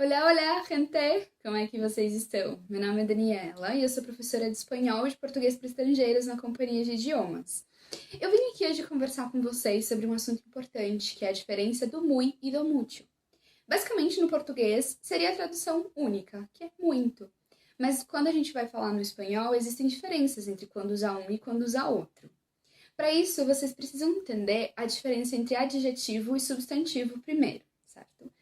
Olá, olá, gente! Como é que vocês estão? Meu nome é Daniela e eu sou professora de espanhol e de português para estrangeiros na Companhia de Idiomas. Eu vim aqui hoje conversar com vocês sobre um assunto importante, que é a diferença do muy e do mucho. Basicamente, no português, seria a tradução única, que é muito. Mas quando a gente vai falar no espanhol, existem diferenças entre quando usar um e quando usar outro. Para isso, vocês precisam entender a diferença entre adjetivo e substantivo primeiro, certo?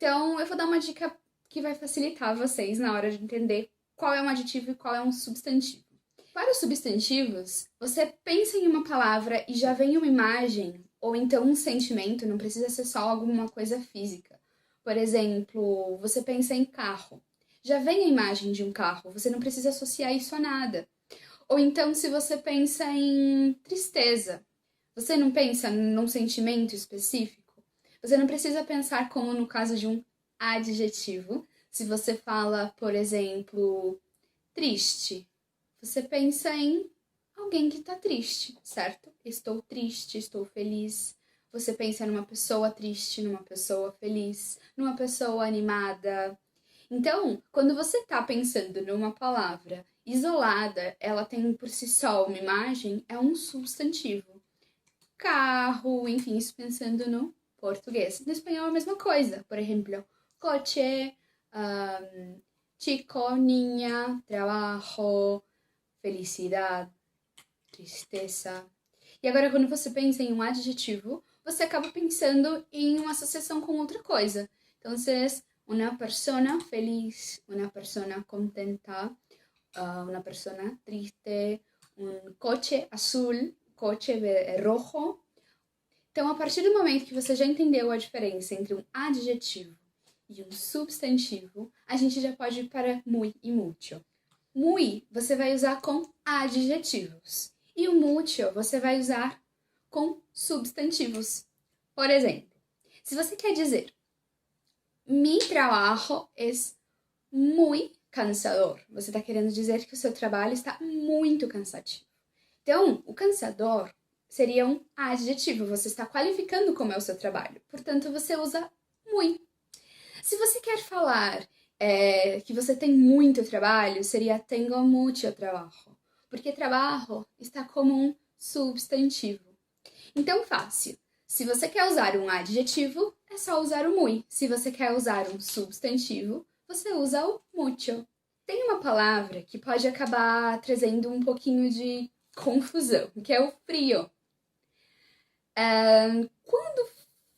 Então, eu vou dar uma dica que vai facilitar vocês na hora de entender qual é um adjetivo e qual é um substantivo. Para os substantivos, você pensa em uma palavra e já vem uma imagem ou então um sentimento, não precisa ser só alguma coisa física. Por exemplo, você pensa em carro. Já vem a imagem de um carro, você não precisa associar isso a nada. Ou então, se você pensa em tristeza, você não pensa num sentimento específico? Você não precisa pensar como no caso de um adjetivo. Se você fala, por exemplo, triste, você pensa em alguém que está triste, certo? Estou triste, estou feliz. Você pensa numa pessoa triste, numa pessoa feliz, numa pessoa animada. Então, quando você está pensando numa palavra isolada, ela tem por si só uma imagem, é um substantivo. Carro, enfim, isso pensando no português. No espanhol é a mesma coisa. Por exemplo, coche, chico, niña, trabajo, felicidade, tristeza. E agora, quando você pensa em um adjetivo, você acaba pensando em uma associação com outra coisa. Então, una persona feliz, una persona contenta, una persona triste, um coche azul, coche rojo. Então, a partir do momento que você já entendeu a diferença entre um adjetivo e um substantivo, a gente já pode ir para muy e mucho. Muy você vai usar com adjetivos e o mucho você vai usar com substantivos. Por exemplo, se você quer dizer mi trabajo es muy cansador, você está querendo dizer que o seu trabalho está muito cansativo. Então, o cansador seria um adjetivo, você está qualificando como é o seu trabalho, portanto, você usa muy. Se você quer falar que você tem muito trabalho, seria tengo mucho trabajo, porque trabalho está como um substantivo. Então, fácil. Se você quer usar um adjetivo, é só usar o muy. Se você quer usar um substantivo, você usa o mucho. Tem uma palavra que pode acabar trazendo um pouquinho de confusão, que é o frio. Quando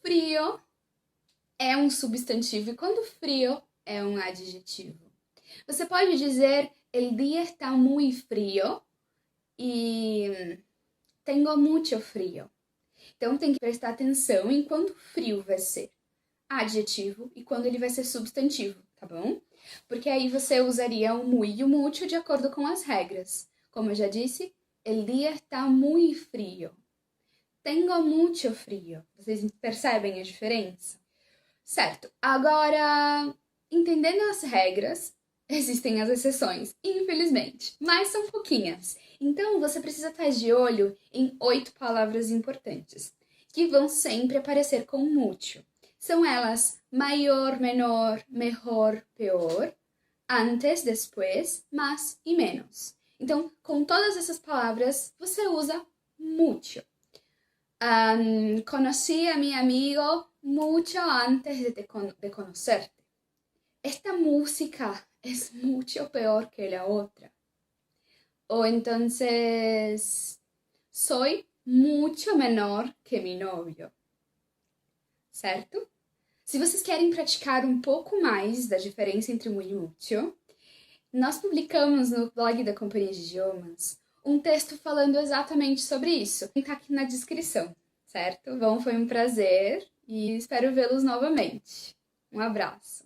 frio é um substantivo e quando frio é um adjetivo. Você pode dizer el día está muy frío e tengo mucho frío. Então tem que prestar atenção em quando frio vai ser adjetivo e quando ele vai ser substantivo, tá bom? Porque aí você usaria o muy e o mucho de acordo com as regras. Como eu já disse, el día está muy frío. Tengo mucho frío. Vocês percebem a diferença? Certo. Agora, entendendo as regras, existem as exceções, infelizmente, mas são pouquinhas. Então, você precisa estar de olho em 8 palavras importantes, que vão sempre aparecer com mucho. São elas maior, menor, mejor, peor, antes, después, más e menos. Então, com todas essas palavras, você usa mucho. Conocí a mi amigo mucho antes de conocerte. Esta música es mucho peor que la otra. O entonces, soy mucho menor que mi novio. Certo? Se vocês querem praticar um pouco mais da diferença entre muy e mucho, nós publicamos no blog da Companhia de Idiomas um texto falando exatamente sobre isso. Está aqui na descrição, certo? Bom, foi um prazer e espero vê-los novamente. Um abraço!